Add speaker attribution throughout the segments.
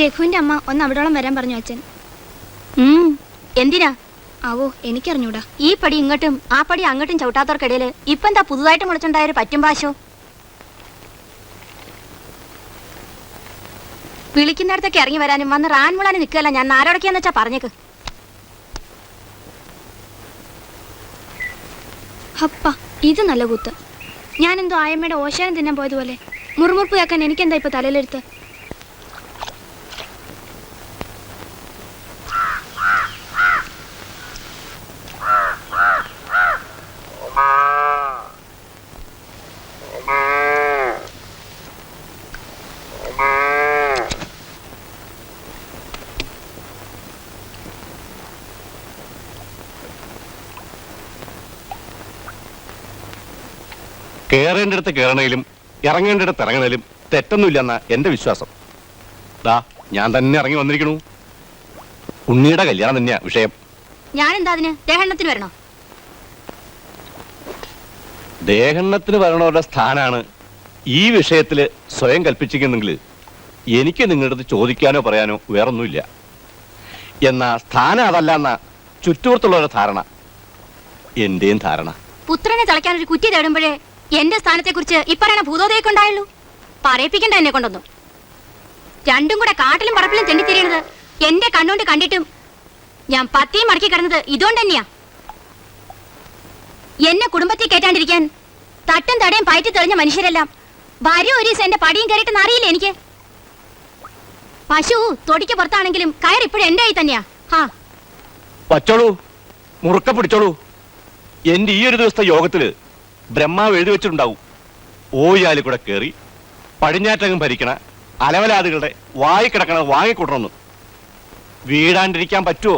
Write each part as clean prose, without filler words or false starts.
Speaker 1: രഘുവിന്റെ അമ്മ ഒന്ന് അവിടോളം വരാൻ പറഞ്ഞു അച്ഛൻ.
Speaker 2: എന്തിനാ
Speaker 1: ആവോ എനിക്കറിഞ്ഞൂടാ.
Speaker 2: ഈ പടി ഇങ്ങോട്ടും ആ പടി അങ്ങോട്ടും ചവിട്ടാത്തവർക്കിടയില് ഇപ്പൊ എന്താ പുതുതായിട്ട് മുളച്ചുണ്ടായ ഒരു പറ്റും പാശോ? വിളിക്കുന്നിടത്തൊക്കെ ഇറങ്ങി വരാനും വന്ന് റാൻമുളാനും നിൽക്കുകയല്ല. ഞാൻ ആരോടൊക്കെയാന്ന് വെച്ചാ പറഞ്ഞേക്ക്.
Speaker 1: ഹപ്പ ഇത് നല്ല കൂത്ത്. ഞാനെന്തോ ആയമ്മയുടെ ഓശാനം തിന്നാൻ പോയതുപോലെ. മുറുമുറുപ്പ് കേൾക്കാൻ എനിക്കെന്താ ഇപ്പൊ തലയിലെടുത്ത്?
Speaker 3: കേറേണ്ടടുത്ത് കയറണേലും ഇറങ്ങേണ്ടടുത്ത് ഇറങ്ങണേലും തെറ്റൊന്നുമില്ലെന്ന എന്റെ വിശ്വാസം. ദാ ഞാൻ തന്നെ ഇറങ്ങി വന്നിരിക്കണു. ഉണ്ണിയുടെ കല്യാണം തന്നെയാ വിഷയം.
Speaker 2: ഞാനെന്താ അതിന് ദേഹണ്ണത്തിന് വരണോ?
Speaker 3: ദേഹണ്ണത്തിന് വരണവരുടെ സ്ഥാനാണ് ഈ വിഷയത്തില് സ്വയം കൽപ്പിച്ചിരിക്കുന്നെങ്കിൽ എനിക്ക് നിങ്ങളുടെ അടുത്ത് ചോദിക്കാനോ പറയാനോ വേറൊന്നുമില്ല. എന്നാ സ്ഥാനം അതല്ല എന്ന ചുറ്റുപുറത്തുള്ളവരുടെ ധാരണ എന്റെയും ധാരണ.
Speaker 2: പുത്രനെ തളയ്ക്കാനൊരു കുറ്റി തേടുമ്പോഴേ എന്റെ സ്ഥാനത്തെ കുറിച്ച് ഇപ്പറയണ ഭൂതോദയൊക്കെ ഉണ്ടായുള്ളൂ. പറയിപ്പിക്കണ്ട എന്നെ കൊണ്ടൊന്നും. രണ്ടും കൂടെ കാട്ടിലും പറപ്പിലും തെണ്ടിത്തിരിയണത് എന്റെ കണ്ണുകൊണ്ട് കണ്ടിട്ടും ഞാൻ പത്തിയും മടക്കി കിടന്നത് ഇതുകൊണ്ട് തന്നെയാ. എന്നെ കുടുംബത്തിൽ കയറ്റാണ്ടിരിക്കാൻ തട്ടും തടയും പയറ്റി തെളിഞ്ഞ മനുഷ്യരെല്ലാം ഭാര്യ ഒരു ദിവസം എന്റെ പടിയും കയറിയിട്ടെന്ന് അറിയില്ല എനിക്ക്. പശു തൊടിക്ക് പുറത്താണെങ്കിലും കയർ ഇപ്പോഴും എന്റെ കൈ തന്നെയാ.
Speaker 3: വച്ചോളൂ, മുറുക്ക പിടിച്ചോളൂ. എന്റെ ഈ ഒരു ദിവസത്തെ യോഗത്തില് ബ്രഹ്മാവ് എഴുതി വെച്ചിട്ടുണ്ടാവും. ഓയാലി കൂടെ കയറി പടിഞ്ഞാറ്റകം ഭരിക്കണ അലവലാദികളുടെ വായി കിടക്കണ വാങ്ങിക്കൊടണമെന്ന്. വീടാണ്ടിരിക്കാൻ പറ്റുമോ?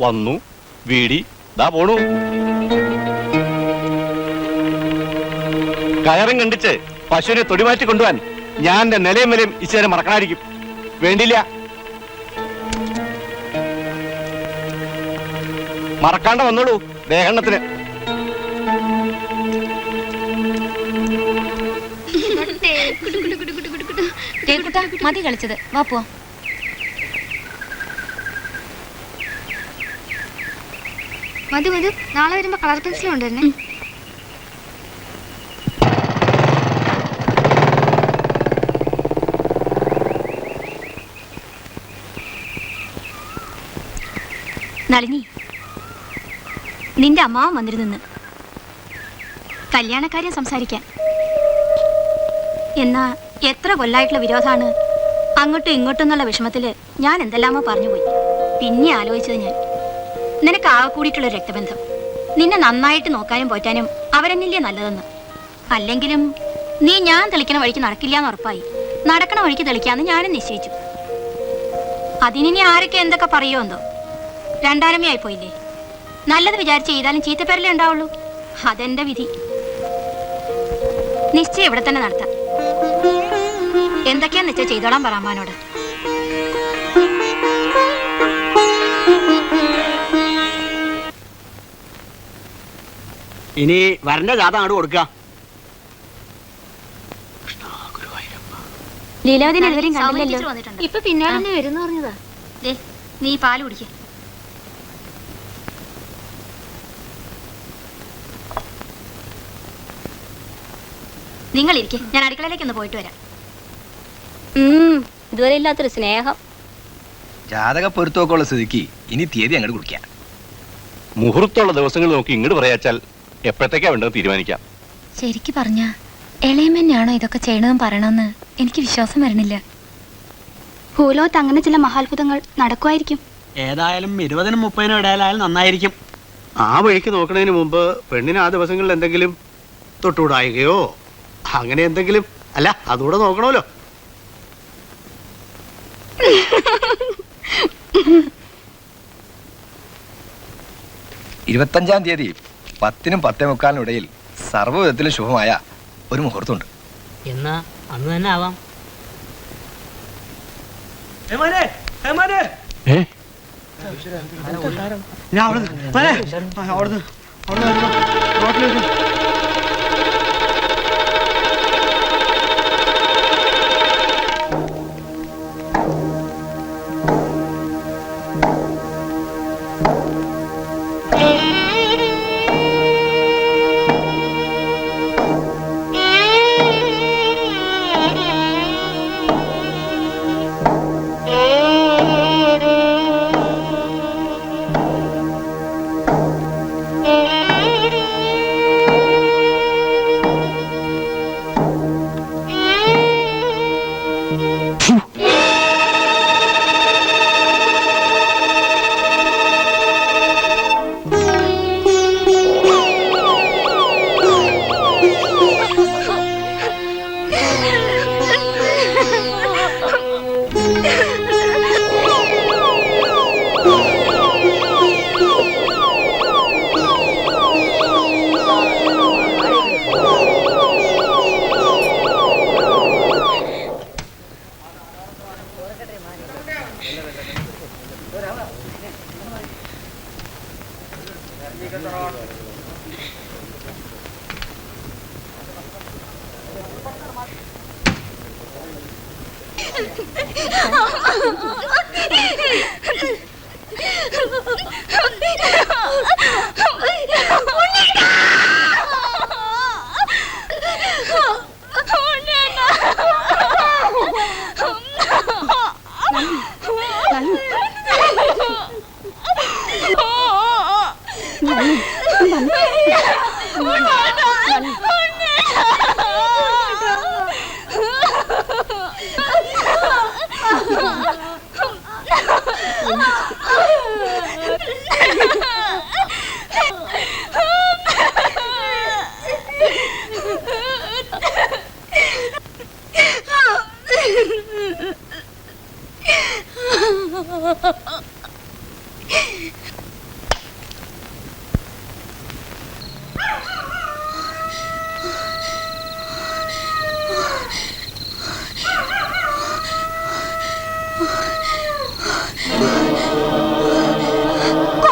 Speaker 3: വന്നു വീടി ദാ പോണു. കയറും കണ്ടിച്ച് പശുവിനെ തൊടിമാറ്റി കൊണ്ടുപോവാൻ ഞാൻ എന്റെ നിലയും വിലയും ഇച്ചിരി മറക്കണായിരിക്കും. വേണ്ടില്ല, മറക്കാണ്ട് വന്നോളൂ ദേഹണ്ണത്തിന്.
Speaker 2: മതി കളിച്ചത്, വാ പോവാം.
Speaker 1: മധു മധു നാളെ വരുമ്പോ കളർ പെൻസിൽ ഉണ്ട് തന്നെ.
Speaker 2: നളിനി, നിന്റെ അമ്മാവൻ വന്നിരുന്നു കല്യാണക്കാര്യം സംസാരിക്കാൻ. എന്നാ എത്ര കൊല്ലായിട്ടുള്ള വിരോധാണ്. അങ്ങോട്ടും ഇങ്ങോട്ടും എന്നുള്ള വിഷമത്തില് ഞാൻ എന്തെല്ലാമോ പറഞ്ഞുപോയി. പിന്നെ ആലോചിച്ചത് ഞാൻ, നിനക്ക് ആകെ കൂടിയിട്ടുള്ള രക്തബന്ധം. നിന്നെ നന്നായിട്ട് നോക്കാനും പോറ്റാനും അവരെന്നില്ലേ നല്ലതെന്ന്. അല്ലെങ്കിലും നീ ഞാൻ തെളിക്കണ വഴിക്ക് നടക്കില്ല എന്ന് ഉറപ്പായി. നടക്കണ വഴിക്ക് തെളിക്കാന്ന് ഞാനും നിശ്ചയിച്ചു. അതിനി ആരൊക്കെ എന്തൊക്കെ പറയോ എന്തോ. രണ്ടാനമ്മയായി പോയില്ലേ. നല്ലത് വിചാരിച്ച് ചെയ്താലും ചീത്തപ്പേരലേ ഉണ്ടാവുള്ളൂ. അതെന്റെ വിധി. നിശ്ചയം ഇവിടെ തന്നെ നടത്താം. എന്തൊക്കെയാന്ന് വെച്ചാൽ ചെയ്തോളാൻ പറ അമ്മാനോട്.
Speaker 4: ഇനി വരന്റെ ജാഥ അങ്ങോട്ട് കൊടുക്കുക.
Speaker 2: ലീലാവതിനെ എല്ലാവരും കണ്ടില്ലല്ലോ.
Speaker 1: ഇപ്പൊ പിന്നാലെ വരുന്ന പറഞ്ഞതാ.
Speaker 2: നീ പാല് കുടിക്ക. നിങ്ങൾ ഇരിക്കെ, ഞാൻ അടുക്കളയിലേക്ക് ഒന്ന് പോയിട്ട് വരാം. ഇതുവരെ ഇല്ലാത്തൊരു സ്നേഹം.
Speaker 5: ജാതക പൊരുത്തമൊക്കെയുള്ള സ്ഥിതിക്ക് ഇനി തീയതി അങ്ങോട്ട് കുടിക്കാം.
Speaker 3: മുഹൂർത്തമുള്ള ദിവസങ്ങൾ നോക്കി ഇങ്ങോട്ട് പറയാച്ചാൽ എപ്പോഴത്തേക്കാ വേണ്ടത് തീരുമാനിക്കാം.
Speaker 2: ശരിക്ക് പറഞ്ഞ ഇളയമ്മന്നെയാണോ ഇതൊക്കെ ചെയ്യണമെന്ന് പറയണമെന്ന് എനിക്ക് വിശ്വാസം വരണില്ല.
Speaker 1: ഭൂലോകത്ത് അങ്ങനെ ചില മഹാത്ഭുതങ്ങൾ നടക്കുമായിരിക്കും.
Speaker 4: ഏതായാലും 20-നും 30-നും ഇടയിലായാലും നന്നായിരിക്കും.
Speaker 6: ആ വഴിക്ക് നോക്കണതിന് മുമ്പ് പെണ്ണിന് ആ ദിവസങ്ങളിൽ എന്തെങ്കിലും തൊട്ടുകൂടായികയോ അങ്ങനെ എന്തെങ്കിലും, അല്ല അതുകൂടെ നോക്കണമല്ലോ.
Speaker 5: 25-ാം തീയതി 10-നും 10:45 ഇടയിൽ സർവ്വവിധത്തിലും ശുഭമായ ഒരു മുഹൂർത്തമുണ്ട്.
Speaker 4: എന്നാ അന്ന് തന്നെ ആവാം.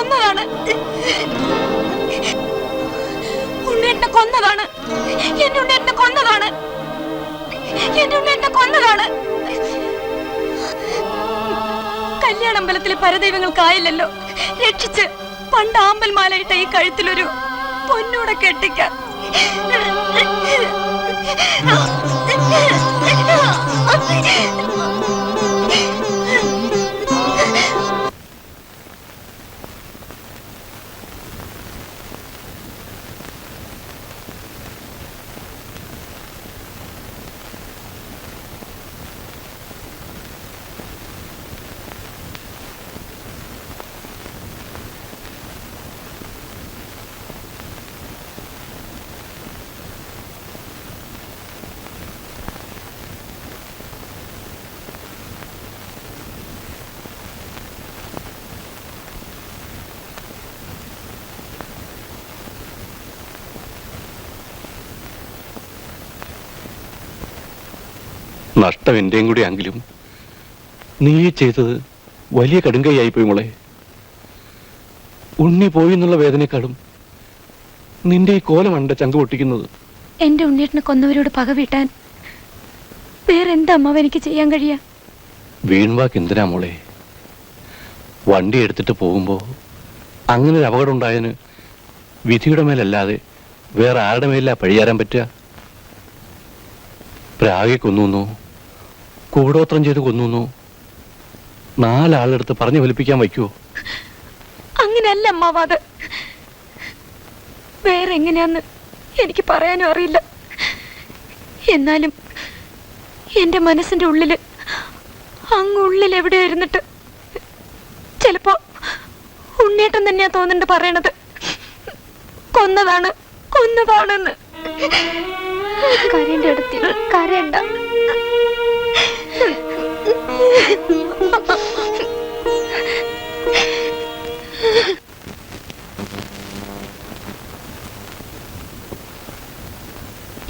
Speaker 2: കൊന്നതാണ്. ഉണ്ണേട്ടനെ കൊന്നതാണ്. എന്റെ ഉണ്ണേട്ടനെ കൊന്നതാണ്. എന്റെ ഉണ്ണേട്ടനെ കൊന്നതാണ്. കല്യാണമ്പലത്തിലെ പരദൈവങ്ങൾക്കായില്ലല്ലോ രക്ഷിച്ച് പണ്ട് ആമ്പൽമാലയിട്ട ഈ കഴുത്തിലൊരു പൊന്നൂടെ കെട്ടിക്കാൻ.
Speaker 3: നഷ്ടം എന്റെയും കൂടി ആണെങ്കിലും നീ ചെയ്തത് വലിയ കടുങ്കയായിപ്പോയി മോളെ. ഉണ്ണി പോയി എന്നുള്ള വേദനയെക്കാളും നിന്റെ ഈ കോലമണ്ട ചങ്ക് പൊട്ടിക്കുന്നത്.
Speaker 1: എന്റെ ഉണ്ണേട്ടനെ കൊന്നവരോട് പക വീട്ടാൻ വേറെന്താ അമ്മാവ് എനിക്ക് ചെയ്യാൻ കഴിയാ?
Speaker 3: വീൺവാക്ക് എന്തിനാ മോളെ? വണ്ടി എടുത്തിട്ട് പോകുമ്പോ അങ്ങനെ ഒരു അപകടം ഉണ്ടായതിന് വിധിയുടെ മേലല്ലാതെ വേറെ ആരുടെ മേലാ പഴിയാരാൻ പറ്റുക? പ്രാഗെ കൊന്നു, കൂടോത്രം ചെയ്ത് കൊന്നു, 4 ആളെടുത്ത് പറഞ്ഞു ഫലിപ്പിക്കാൻ വയ്ക്കുവോ?
Speaker 1: അങ്ങനെയല്ല അമ്മാവാത്. വേറെ എങ്ങനെയാന്ന് എനിക്ക് പറയാനും അറിയില്ല. എന്നാലും എന്റെ മനസ്സിന്റെ ഉള്ളില് അങ്ങുള്ളിൽ എവിടെ ഇരുന്നിട്ട് ചിലപ്പോ ഉണ്ണേട്ടൻ തന്നെയാ തോന്നുന്നുണ്ട് പറയണത്. കൊന്നതാണെന്ന്. കരയുടെ അടുത്ത് കരയണ്ട.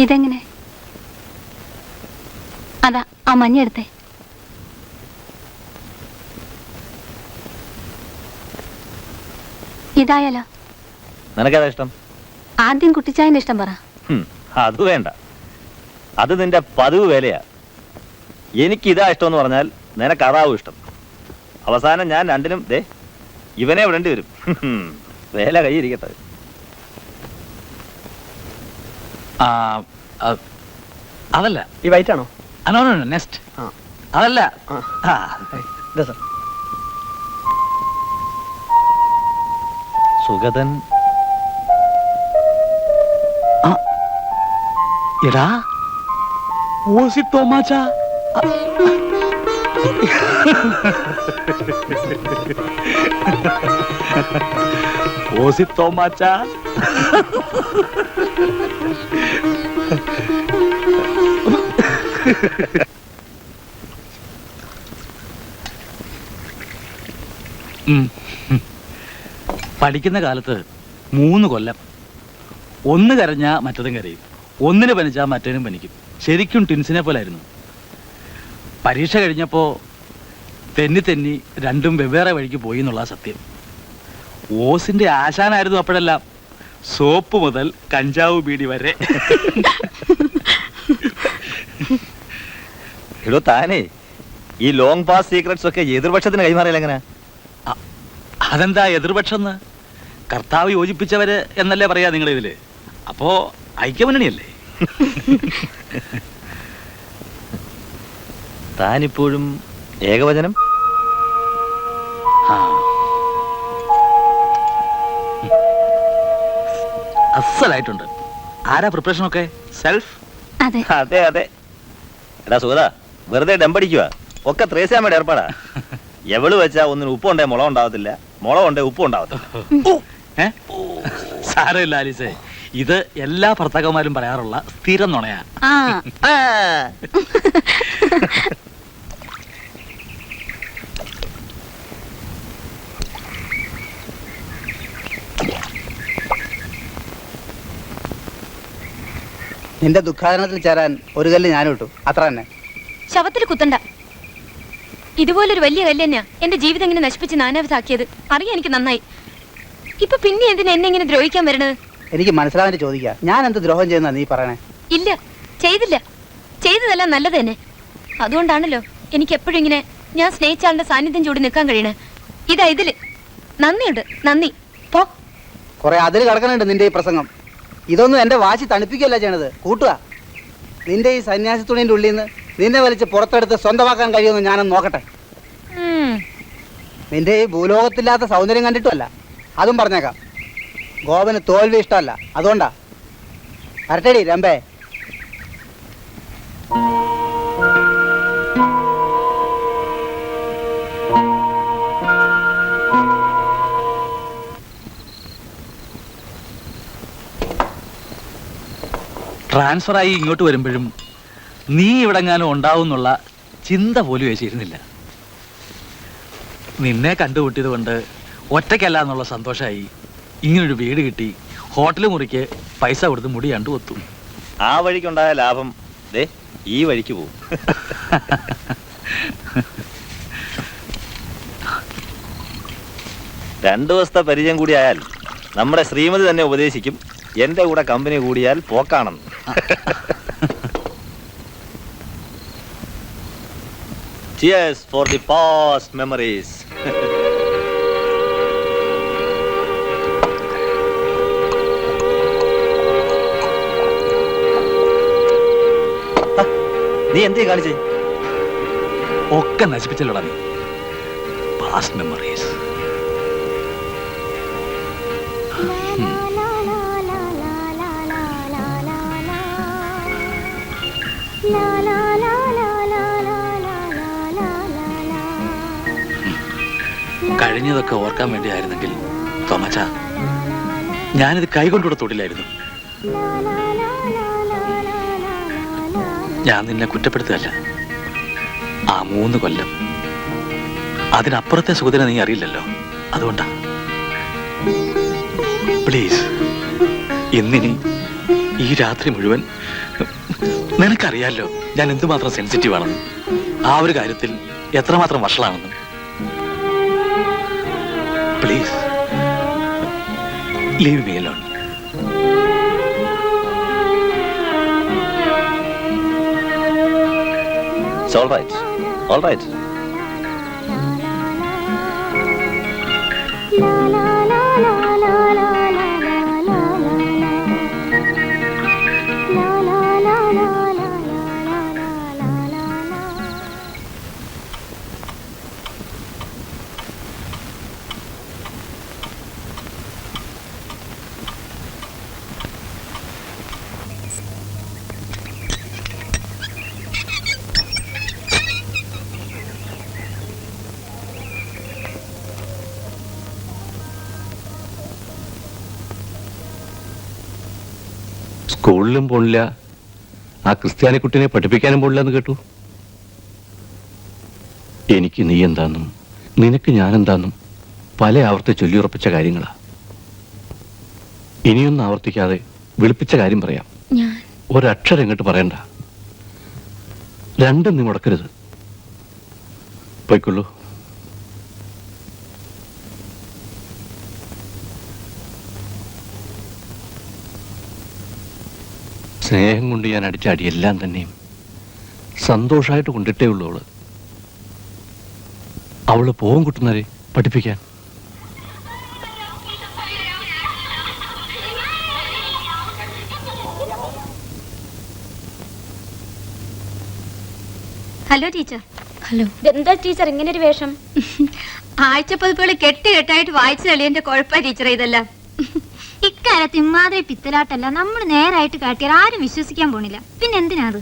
Speaker 2: ഇതെങ്ങനെ? അതാ ആ മഞ്ഞെടുത്തേ. ഇതായാലോ?
Speaker 7: നിനക്കേതാ ഇഷ്ടം?
Speaker 2: ആദ്യം കുട്ടിച്ചായന്റെ ഇഷ്ടം പറ.
Speaker 7: അത് വേണ്ട, അത് നിന്റെ പതിവ് വേലയാ. എനിക്കിതാ ഇഷ്ടം എന്ന് പറഞ്ഞാൽ നിനക്ക് അതാവും ഇഷ്ടം. അവസാനം ഞാൻ രണ്ടിനും ഇവനെ വിടേണ്ടി വരും. വേല കൈയിരിക്കട്ടെ.
Speaker 4: അതല്ല ഈ വൈറ്റ് ആണോ? നെക്സ്റ്റ് അതല്ല.
Speaker 7: സുഗതൻ
Speaker 4: എടാ ഓസി തോമാച്ച. ഓസി തോമാച്ച. പഠിക്കുന്ന കാലത്ത് 3 കൊല്ലം ഒന്ന് കരഞ്ഞാ മറ്റതും കരയും, ഒന്നിന് പനിച്ചാൽ മറ്റേനും പനിക്കും. ശരിക്കും ടിൻസിനെ പോലായിരുന്നു. പരീക്ഷ കഴിഞ്ഞപ്പോൾ തെന്നി തെന്നി രണ്ടും വെവ്വേറെ വഴിക്ക് പോയി എന്നുള്ള സത്യം. ഓസിന്റെ ആശാനായിരുന്നു അപ്പോഴെല്ലാം, സോപ്പ് മുതൽ കഞ്ചാവ് ബീഡി വരെ.
Speaker 7: എടോ താനേ ഈ ലോങ് പാസ് സീക്രട്സ് ഒക്കെ എതിർപക്ഷത്തിന് കൈമാറിയില്ല എങ്ങനെ?
Speaker 4: അതെന്താ എതിർപക്ഷം? കർത്താവ് യോജിപ്പിച്ചവര് എന്നല്ലേ പറയാ നിങ്ങൾ ഇതില്? അപ്പോ ഐക്യമുന്നണിയല്ലേ?
Speaker 7: താനിപ്പോഴും ഏകവചനം?
Speaker 4: ആ. അസലായിട്ടുണ്ട്. ആരാ പ്രിപ്പറേഷൻ ഒക്കെ? സെൽഫ്?
Speaker 2: അതെ.
Speaker 7: അതെ അതെ. എടാ സുഗത, വെറുതെ ഡമ്പടിക്കുക. ഒക്കെ ത്രേസ്യാമ്മയുടെ ഏർപ്പാടാ. എവള് വെച്ചാ ഒന്നിന് ഉപ്പുണ്ടേ മുള ഉണ്ടാവത്തില്ല, മുള ഉണ്ടേ ഉപ്പും ഉണ്ടാവത്തില്ല.
Speaker 4: സാരമില്ല ആലീസേ, ഇത് എല്ലാ ഭർത്താക്കന്മാരും പറയാറുള്ള സ്ഥിരം നുണയാ.
Speaker 8: നിന്റെ ദുഃഖാടനത്തിൽ ചേരാൻ ഒരു കല്ല് ഞാനും ഇട്ടു, അത്ര തന്നെ.
Speaker 2: ശവത്തിൽ കുത്തണ്ട. ഇതുപോലൊരു വലിയ കല്ല് തന്നെയാ എന്റെ ജീവിതം ഇങ്ങനെ നശിപ്പിച്ച് നാനാവിധാക്കിയത്. അറിയാം എനിക്ക് നന്നായി. ഇപ്പൊ പിന്നെ എന്തിനാ എന്നെ ഇങ്ങനെ ദ്രോഹിക്കാൻ വരണത്?
Speaker 8: എനിക്ക് മനസ്സിലാവാൻ ചോദിക്കുക, ഞാൻ എന്ത് ദ്രോഹം ചെയ്യുന്ന നീ പറയണേ?
Speaker 2: ഇല്ല, ചെയ്തില്ല. ചെയ്തതല്ല നല്ലത് തന്നെ. അതുകൊണ്ടാണല്ലോ എനിക്ക് എപ്പോഴും ഇങ്ങനെ ഞാൻ സ്നേഹിച്ച ആളുടെ സാന്നിധ്യം ചൂടി നിൽക്കാൻ കഴിയണേ. ഇതാ ഇതില് നന്ദിയുണ്ട്. നന്ദി. പോ.
Speaker 8: കുറെ അതിൽ കിടക്കണുണ്ട് നിന്റെ ഈ പ്രസംഗം. ഇതൊന്നും എന്റെ വാശി തണുപ്പിക്കുകയല്ല ചെയ്യണത്, കൂട്ടുക. നിന്റെ ഈ സന്യാസി തുണിന്റെ ഉള്ളിൽ നിന്ന് നിന്നെ വലിച്ച് പുറത്തെടുത്ത് സ്വന്തമാക്കാൻ കഴിയുമെന്ന് ഞാനൊന്ന് നോക്കട്ടെ. നിന്റെ ഈ ഭൂലോകത്തില്ലാത്ത സൗന്ദര്യം കണ്ടിട്ടുമല്ല, അതും പറഞ്ഞേക്കാം. ഗോപന് തോൽവി ഇഷ്ടമല്ല, അതുകൊണ്ടാ. വരട്ടേടി രമ്പേ.
Speaker 4: ട്രാൻസ്ഫറായി ഇങ്ങോട്ട് വരുമ്പോഴും നീ ഇവിടെങ്ങാനും ഉണ്ടാവും എന്നുള്ള ചിന്ത പോലും വെച്ചിരുന്നില്ല. നിന്നെ കണ്ടുമുട്ടിയത് കൊണ്ട് ഒറ്റയ്ക്കല്ല എന്നുള്ള സന്തോഷമായി. ഇങ്ങനൊരു വീട് കിട്ടി, ഹോട്ടൽ മുറിക്ക് പൈസ കൊടുത്ത് മുടി കണ്ടു ഒത്തു.
Speaker 7: ആ വഴിക്കുണ്ടായ ലാഭം ദേ ഈ വഴിക്ക് പോകും. രണ്ടു ദിവസത്തെ പരിചയം കൂടിയായാൽ നമ്മുടെ ശ്രീമതി തന്നെ ഉപദേശിക്കും എന്റെ കൂടെ കമ്പനി കൂടിയാൽ പോക്കാണെന്ന്. Cheers for the past memories. നീ എന്തേ കാണിച്ചേ?
Speaker 4: ഒക്കെ നശിപ്പിച്ചല്ലോടാ നീ. Past memories. കഴിഞ്ഞതൊക്കെ ഓർക്കാൻ വേണ്ടിയായിരുന്നെങ്കിൽ തോമച്ച ഞാനിത് കൈകൊണ്ടുകൂടെ തൊടില്ലായിരുന്നു. ഞാൻ നിന്നെ കുറ്റപ്പെടുത്തുകയല്ല. ആ 3 കൊല്ലം അതിനപ്പുറത്തെ സുഖത്തിനെ നീ അറിയില്ലല്ലോ, അതുകൊണ്ടാ. പ്ലീസ്, ഇന്നിനി ഈ രാത്രി മുഴുവൻ നിനക്കറിയാലോ ഞാൻ എന്തുമാത്രം സെൻസിറ്റീവ് ആണെന്ന്, ആ ഒരു കാര്യത്തിൽ എത്രമാത്രം വഷളാണെന്നും. Please leave me alone.
Speaker 7: It's all right. All right.
Speaker 3: സ്കൂളിലും പോണില്ല, ആ ക്രിസ്ത്യാനിക്കുട്ടിനെ പഠിപ്പിക്കാനും പോലില്ലെന്ന് കേട്ടു. എനിക്ക് നീ എന്താന്നും നിനക്ക് ഞാനെന്താന്നും പല ആവർത്തി ചൊല്ലിയുറപ്പിച്ച കാര്യങ്ങളാ. ഇനിയൊന്നും ആവർത്തിക്കാതെ വിളിപ്പിച്ച കാര്യം പറയാം.
Speaker 1: ഞാൻ
Speaker 3: ഒരക്ഷരം ഇങ്ങോട്ട് പറയണ്ട. രണ്ടും നീ മുടക്കരുത്. പോയിക്കൊള്ളൂ. സ്നേഹം കൊണ്ട് ഞാൻ അടിച്ച അടിയെല്ലാം തന്നെയും സന്തോഷമായിട്ട് കൊണ്ടിട്ടേ ഉള്ളൂ അവള്. അവള് പോവും കുട്ടുന്നവരെ പഠിപ്പിക്കാൻ.
Speaker 2: Hello teacher.
Speaker 1: ഹലോ.
Speaker 2: എന്താ ടീച്ചർ ഇങ്ങനെ ഒരു വേഷം? ആഴ്ചപ്പതിപ്പുകൾ കെട്ടായിട്ട് വായിച്ചു തെളിയന്റെ കുഴപ്പ ടീച്ചർ ഇതെല്ലാം. ഇക്കാലത്ത് ഇമ്മാതിരി പിത്തലാട്ടല്ല നമ്മൾ നേരായിട്ട് കാട്ടിയാൽ ആരും വിശ്വസിക്കാൻ പോണില്ല. പിന്നെ എന്തിനാ അത്?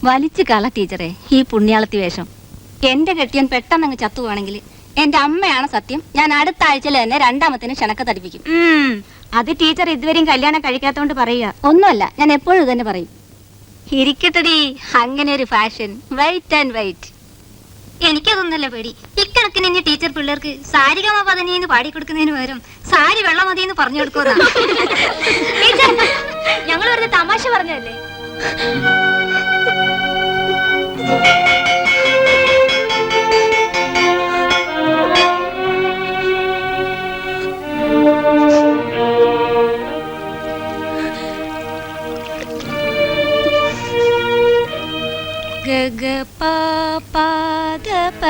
Speaker 2: വലിച്ചു കള ടീച്ചറെ ഈ പുണ്യാളത്തി വേഷം. എന്റെ കെട്ടിയൻ പെട്ടെന്ന് അങ്ങ് ചത്തുവാണെങ്കിൽ എന്റെ അമ്മയാണ് സത്യം. ഞാൻ അടുത്ത ആഴ്ചയിൽ തന്നെ രണ്ടാമത്തിന് ക്ഷണക്ക തടിപ്പിക്കും. അത് ടീച്ചർ ഇതുവരെയും കല്യാണം കഴിക്കാത്തോണ്ട് പറയുക ഒന്നുമല്ല. ഞാൻ എപ്പോഴും ഇത് തന്നെ പറയും. ഇരിക്കട്ടടി അങ്ങനെ ഒരു ഫാഷൻ. Wait and wait. എനിക്കതൊന്നല്ല പേടി. ഇക്കണക്കിന് ഇനി ടീച്ചർ പിള്ളേർക്ക് സാരികമ പതനിന്ന് പാടിക്കൊടുക്കുന്നതിന് പകരം സാരി വെള്ളം മതിയെന്ന് പറഞ്ഞു കൊടുക്കുന്ന
Speaker 1: ഞങ്ങൾ വെറുതെ തമാശ പറഞ്ഞതല്ലേ.
Speaker 2: ഗ പ പ ധ പ